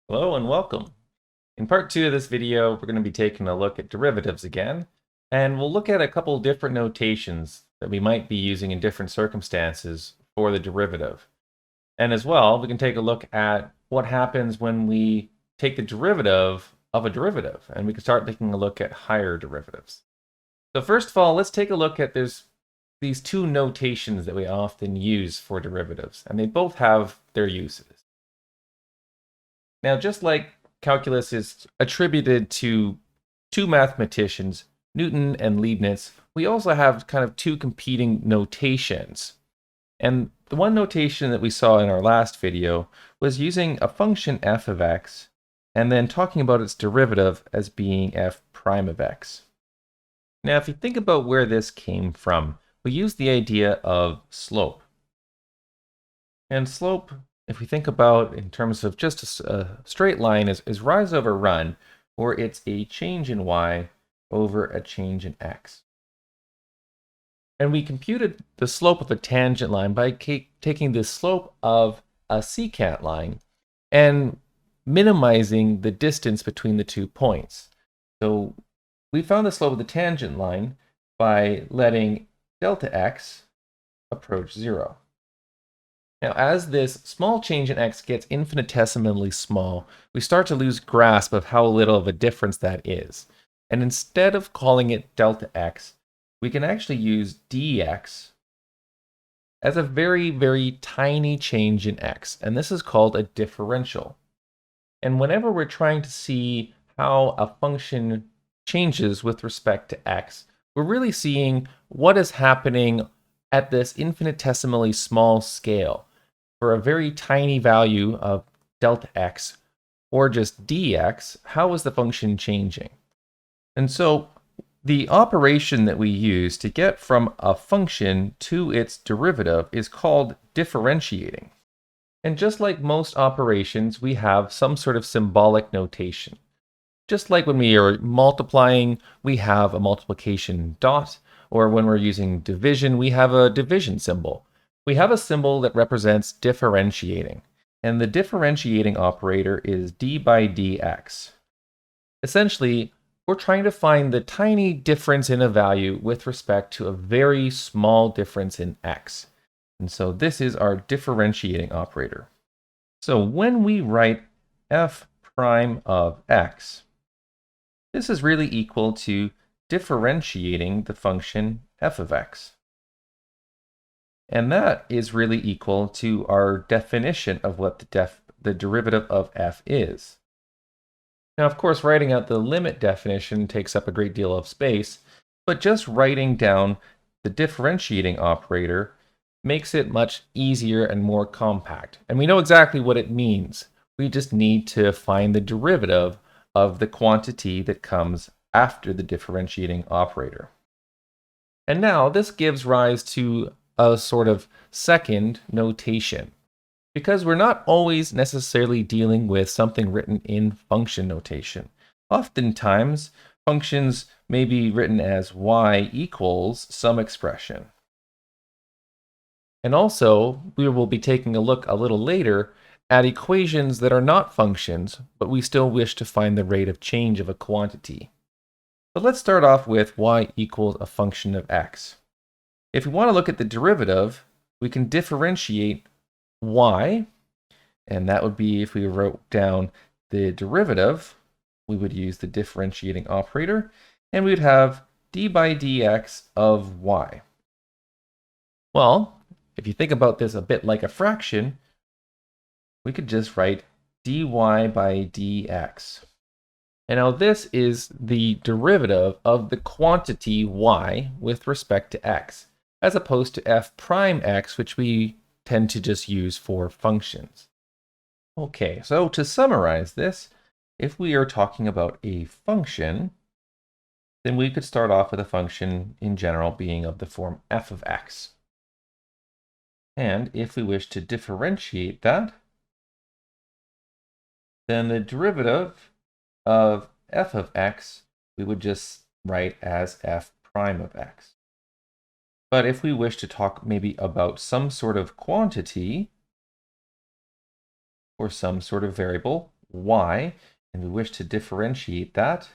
Hello and welcome. In part two of this video, we're going to be taking a look at derivatives again, and we'll look at a couple different notations that we might be using in different circumstances for the derivative. And as well, we can take a look at what happens when we take the derivative of a derivative, and we can start taking a look at higher derivatives. So first of all, let's take a look at these two notations that we often use for derivatives, and they both have their uses. Now, just like calculus is attributed to two mathematicians, Newton and Leibniz, we also have kind of two competing notations. And the one notation that we saw in our last video was using a function f of x and then talking about its derivative as being f prime of x. Now, if you think about where this came from, we use the idea of slope. And slope, if we think about in terms of just a straight line, is rise over run, or it's a change in y over a change in x. And we computed the slope of a tangent line by taking the slope of a secant line and minimizing the distance between the 2 points. So we found the slope of the tangent line by letting delta x approach 0. Now, as this small change in x gets infinitesimally small, we start to lose grasp of how little of a difference that is. And instead of calling it delta x, we can actually use dx as a very, very tiny change in x. And this is called a differential. And whenever we're trying to see how a function changes with respect to x, we're really seeing what is happening at this infinitesimally small scale. For a very tiny value of delta x, or just dx, how is the function changing? And so the operation that we use to get from a function to its derivative is called differentiating. And just like most operations, we have some sort of symbolic notation. Just like when we are multiplying, we have a multiplication dot, or when we're using division, we have a division symbol. We have a symbol that represents differentiating, and the differentiating operator is d by dx. Essentially, we're trying to find the tiny difference in a value with respect to a very small difference in x. And so this is our differentiating operator. So when we write f prime of x, this is really equal to differentiating the function f of x. And that is really equal to our definition of what the derivative of f is. Now, of course, writing out the limit definition takes up a great deal of space, but just writing down the differentiating operator makes it much easier and more compact. And we know exactly what it means. We just need to find the derivative of the quantity that comes after the differentiating operator. And now this gives rise to a sort of second notation, because we're not always necessarily dealing with something written in function notation. Oftentimes, functions may be written as y equals some expression. And also, we will be taking a look a little later at equations that are not functions, but we still wish to find the rate of change of a quantity. But let's start off with y equals a function of x. If we want to look at the derivative, we can differentiate y, and that would be if we wrote down the derivative, we would use the differentiating operator, and we would have d by dx of y. Well, if you think about this a bit like a fraction, we could just write dy by dx. And now this is the derivative of the quantity y with respect to x, as opposed to f prime x, which we tend to just use for functions. Okay, so to summarize this, if we are talking about a function, then we could start off with a function in general being of the form f of x. And if we wish to differentiate that, then the derivative of f of x we would just write as f prime of x. But if we wish to talk maybe about some sort of quantity or some sort of variable, y, and we wish to differentiate that.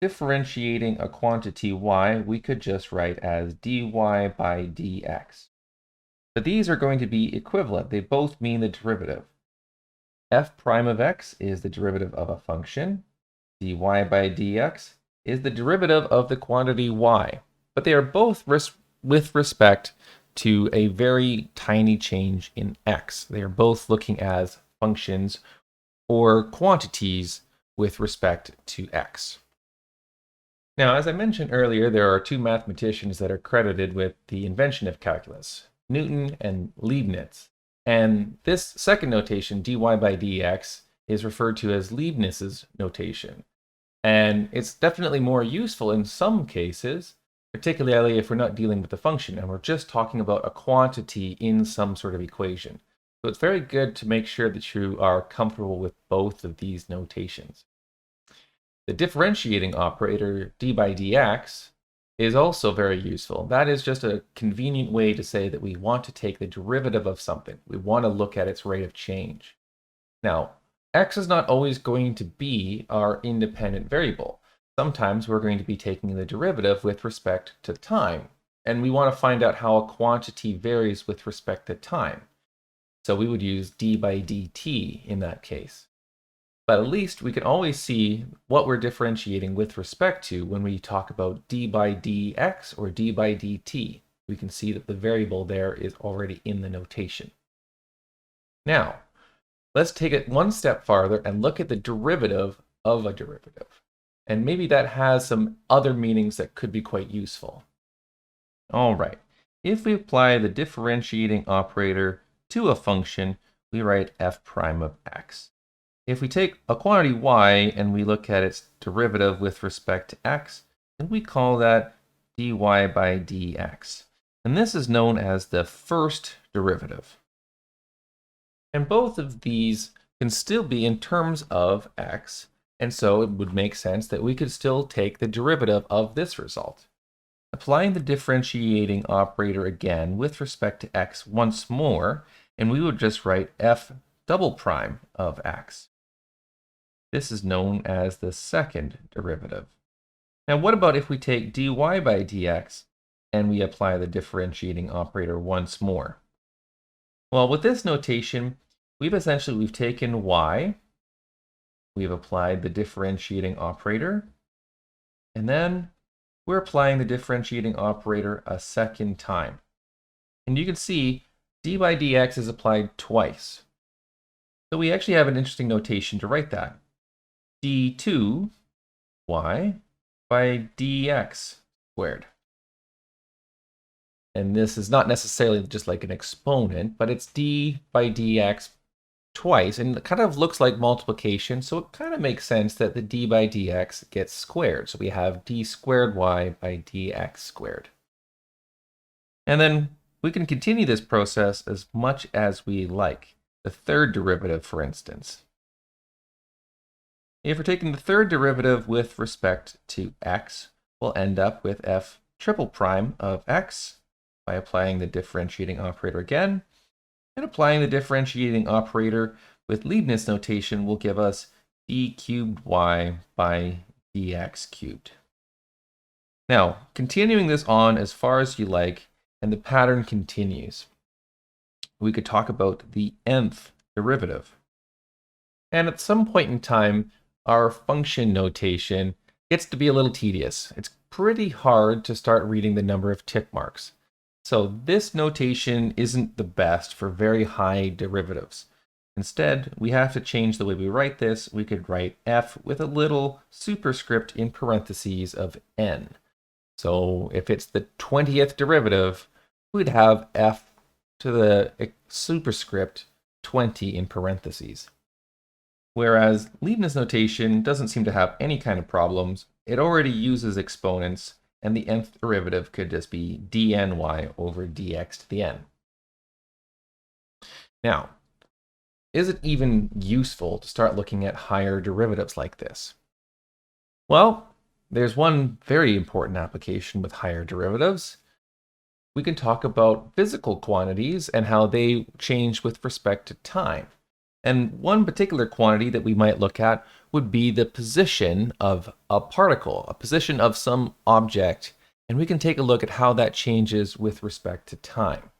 Differentiating a quantity y, we could just write as dy by dx. But these are going to be equivalent. They both mean the derivative. F prime of x is the derivative of a function. Dy by dx is the derivative of the quantity y. But they are both with respect to a very tiny change in x. They are both looking as functions or quantities with respect to x. Now, as I mentioned earlier, there are two mathematicians that are credited with the invention of calculus, Newton and Leibniz. And this second notation, dy by dx, is referred to as Leibniz's notation. And it's definitely more useful in some cases, particularly if we're not dealing with a function and we're just talking about a quantity in some sort of equation. So it's very good to make sure that you are comfortable with both of these notations. The differentiating operator, d by dx, is also very useful. That is just a convenient way to say that we want to take the derivative of something. We want to look at its rate of change. Now, x is not always going to be our independent variable. Sometimes we're going to be taking the derivative with respect to time, and we want to find out how a quantity varies with respect to time. So we would use d by dt in that case. But at least we can always see what we're differentiating with respect to when we talk about d by dx or d by dt. We can see that the variable there is already in the notation. Now, let's take it one step farther and look at the derivative of a derivative. And maybe that has some other meanings that could be quite useful. All right, if we apply the differentiating operator to a function, we write f prime of x. If we take a quantity y and we look at its derivative with respect to x, then we call that dy by dx. And this is known as the first derivative. And both of these can still be in terms of x, and so it would make sense that we could still take the derivative of this result. Applying the differentiating operator again with respect to x once more, and we would just write f double prime of x. This is known as the second derivative. Now, what about if we take dy by dx and we apply the differentiating operator once more? Well, with this notation, we've taken y, we've applied the differentiating operator, and then we're applying the differentiating operator a second time. And you can see d by dx is applied twice. So we actually have an interesting notation to write that. d2y by dx squared. And this is not necessarily just like an exponent, but it's d by dx twice, and it kind of looks like multiplication, so it kind of makes sense that the d by dx gets squared. So we have d squared y by dx squared. And then we can continue this process as much as we like. The third derivative, for instance. If we're taking the third derivative with respect to x, we'll end up with f triple prime of x by applying the differentiating operator again. And applying the differentiating operator with Leibniz notation will give us d cubed y by dx cubed. Now, continuing this on as far as you like, and the pattern continues. We could talk about the nth derivative. And at some point in time, our function notation gets to be a little tedious. It's pretty hard to start reading the number of tick marks. So this notation isn't the best for very high derivatives. Instead, we have to change the way we write this. We could write f with a little superscript in parentheses of n. So if it's the 20th derivative, we'd have f to the superscript 20 in parentheses. Whereas Leibniz notation doesn't seem to have any kind of problems. It already uses exponents, and the nth derivative could just be dny over dx to the n. Now, is it even useful to start looking at higher derivatives like this? Well, there's one very important application with higher derivatives. We can talk about physical quantities and how they change with respect to time. And one particular quantity that we might look at would be the position of a particle, a position of some object, and we can take a look at how that changes with respect to time.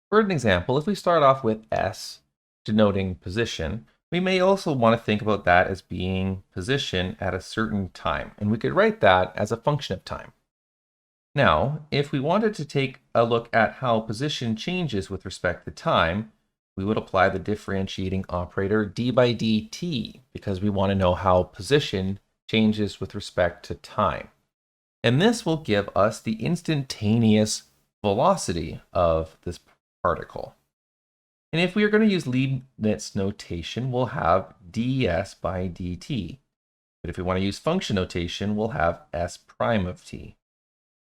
For an example, if we start off with S, denoting position, we may also want to think about that as being position at a certain time, and we could write that as a function of time. Now, if we wanted to take a look at how position changes with respect to time, we would apply the differentiating operator d by dt, because we want to know how position changes with respect to time. And this will give us the instantaneous velocity of this particle. And if we are going to use Leibniz notation, we'll have ds by dt. But if we want to use function notation, we'll have s prime of t.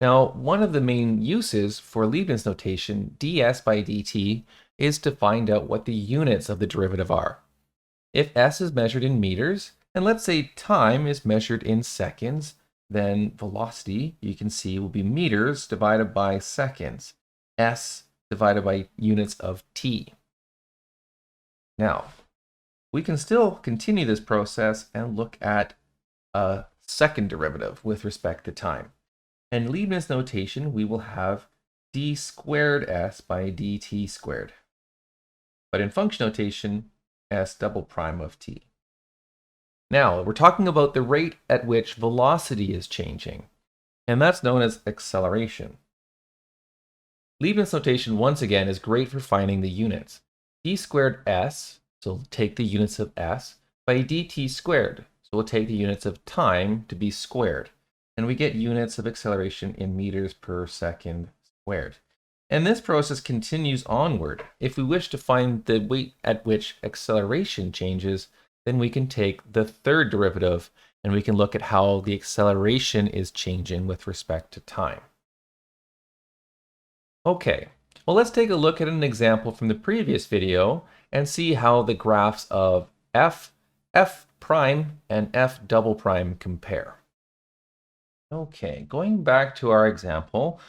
Now, one of the main uses for Leibniz notation, ds by dt, is to find out what the units of the derivative are. If s is measured in meters, and let's say time is measured in seconds, then velocity, you can see, will be meters divided by seconds, s divided by units of t. Now, we can still continue this process and look at a second derivative with respect to time. In Leibniz notation, we will have d squared s by dt squared. But in function notation, s double prime of t. Now, we're talking about the rate at which velocity is changing, and that's known as acceleration. Leibniz notation, once again, is great for finding the units. D squared s, so we'll take the units of s, by dt squared, so we'll take the units of time to be squared. And we get units of acceleration in meters per second squared. And this process continues onward. If we wish to find the rate at which acceleration changes, then we can take the third derivative and we can look at how the acceleration is changing with respect to time. Okay, well, let's take a look at an example from the previous video and see how the graphs of f prime, and f double prime compare. Okay, going back to our example,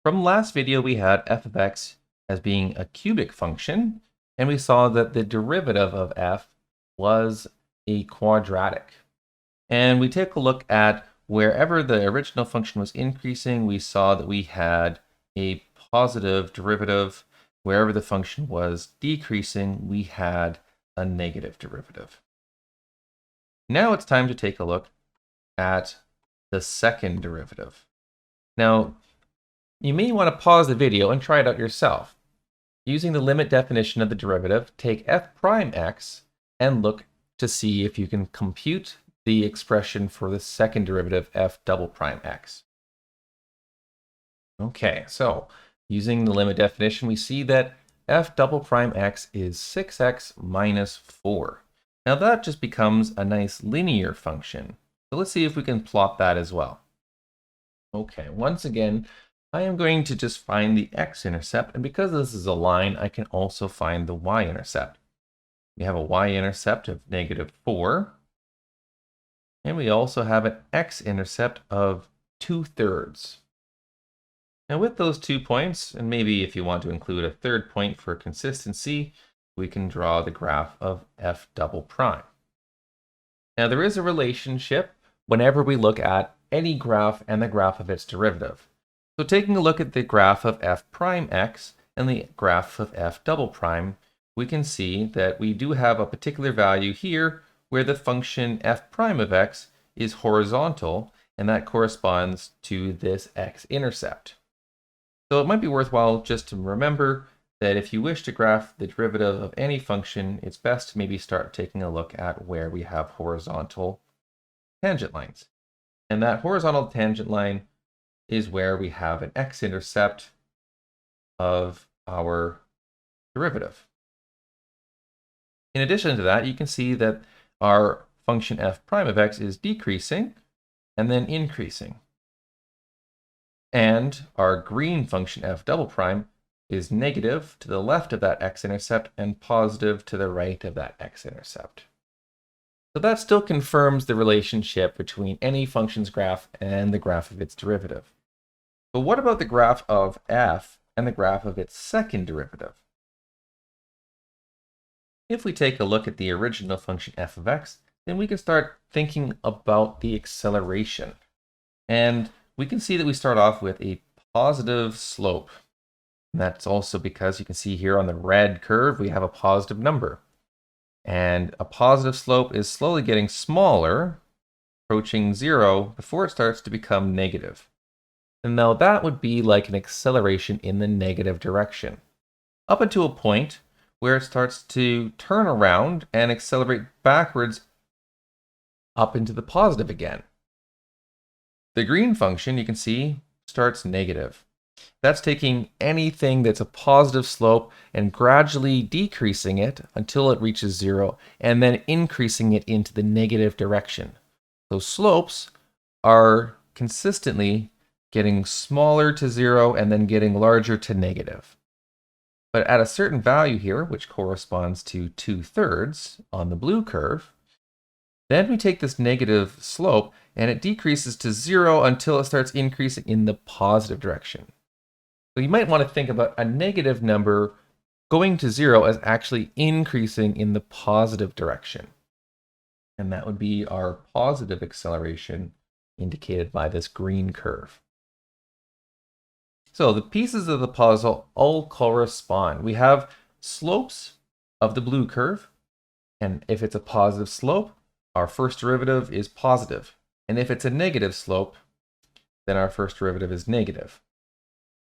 from last video we had f of x as being a cubic function, and we saw that the derivative of f was a quadratic. And we take a look at wherever the original function was increasing, we saw that we had a positive derivative. Wherever the function was decreasing, we had a negative derivative. Now it's time to take a look at the second derivative. Now, you may want to pause the video and try it out yourself. Using the limit definition of the derivative, take f prime x and look to see if you can compute the expression for the second derivative f double prime x. Okay, so using the limit definition, we see that f double prime x is 6x minus 4. Now that just becomes a nice linear function. So let's see if we can plot that as well. Okay, once again, I am going to just find the x-intercept, and because this is a line, I can also find the y-intercept. We have a y-intercept of negative 4, and we also have an x-intercept of 2/3. Now with those 2 points, and maybe if you want to include a third point for consistency, we can draw the graph of f double prime. Now there is a relationship whenever we look at any graph and the graph of its derivative. So taking a look at the graph of f prime x and the graph of f double prime, we can see that we do have a particular value here where the function f prime of x is horizontal, and that corresponds to this x-intercept. So it might be worthwhile just to remember that if you wish to graph the derivative of any function, it's best to maybe start taking a look at where we have horizontal tangent lines. And that horizontal tangent line is where we have an x-intercept of our derivative. In addition to that, you can see that our function f prime of x is decreasing and then increasing. And our green function f double prime is negative to the left of that x-intercept and positive to the right of that x-intercept. So that still confirms the relationship between any function's graph and the graph of its derivative. But what about the graph of f and the graph of its second derivative? If we take a look at the original function f of x, then we can start thinking about the acceleration. And we can see that we start off with a positive slope. And that's also because you can see here on the red curve, we have a positive number. And a positive slope is slowly getting smaller, approaching 0, before it starts to become negative. And now that would be like an acceleration in the negative direction, up until a point where it starts to turn around and accelerate backwards up into the positive again. The green function, you can see, starts negative. That's taking anything that's a positive slope and gradually decreasing it until it reaches 0, and then increasing it into the negative direction. So slopes are consistently getting smaller to 0 and then getting larger to negative. But at a certain value here, which corresponds to 2/3 on the blue curve, then we take this negative slope and it decreases to 0 until it starts increasing in the positive direction. So you might want to think about a negative number going to 0 as actually increasing in the positive direction. And that would be our positive acceleration indicated by this green curve. So the pieces of the puzzle all correspond. We have slopes of the blue curve, and if it's a positive slope, our first derivative is positive. And if it's a negative slope, then our first derivative is negative.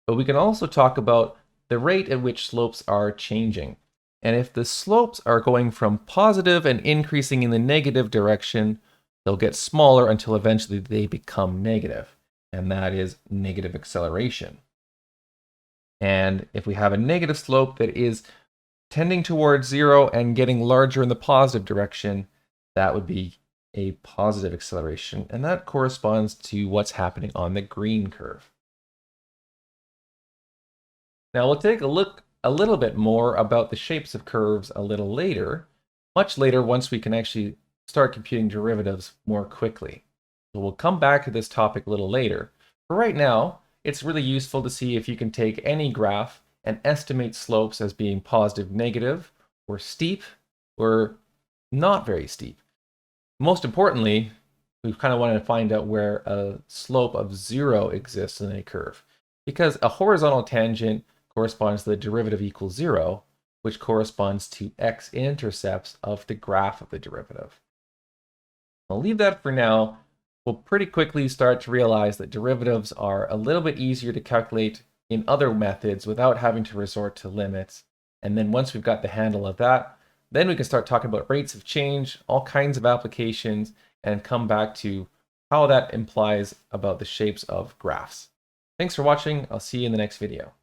But we can also talk about the rate at which slopes are changing. And if the slopes are going from positive and increasing in the negative direction, they'll get smaller until eventually they become negative. And that is negative acceleration. And if we have a negative slope that is tending towards 0 and getting larger in the positive direction, that would be a positive acceleration. And that corresponds to what's happening on the green curve. Now we'll take a look a little bit more about the shapes of curves a little later, much later once we can actually start computing derivatives more quickly. So we'll come back to this topic a little later. For right now, it's really useful to see if you can take any graph and estimate slopes as being positive, negative, or steep, or not very steep. Most importantly, we kind of want to find out where a slope of 0 exists in a curve, because a horizontal tangent corresponds to the derivative equals 0, which corresponds to x-intercepts of the graph of the derivative. I'll leave that for now. We'll pretty quickly start to realize that derivatives are a little bit easier to calculate in other methods without having to resort to limits. And then once we've got the handle of that, then we can start talking about rates of change, all kinds of applications, and come back to how that implies about the shapes of graphs. Thanks for watching. I'll see you in the next video.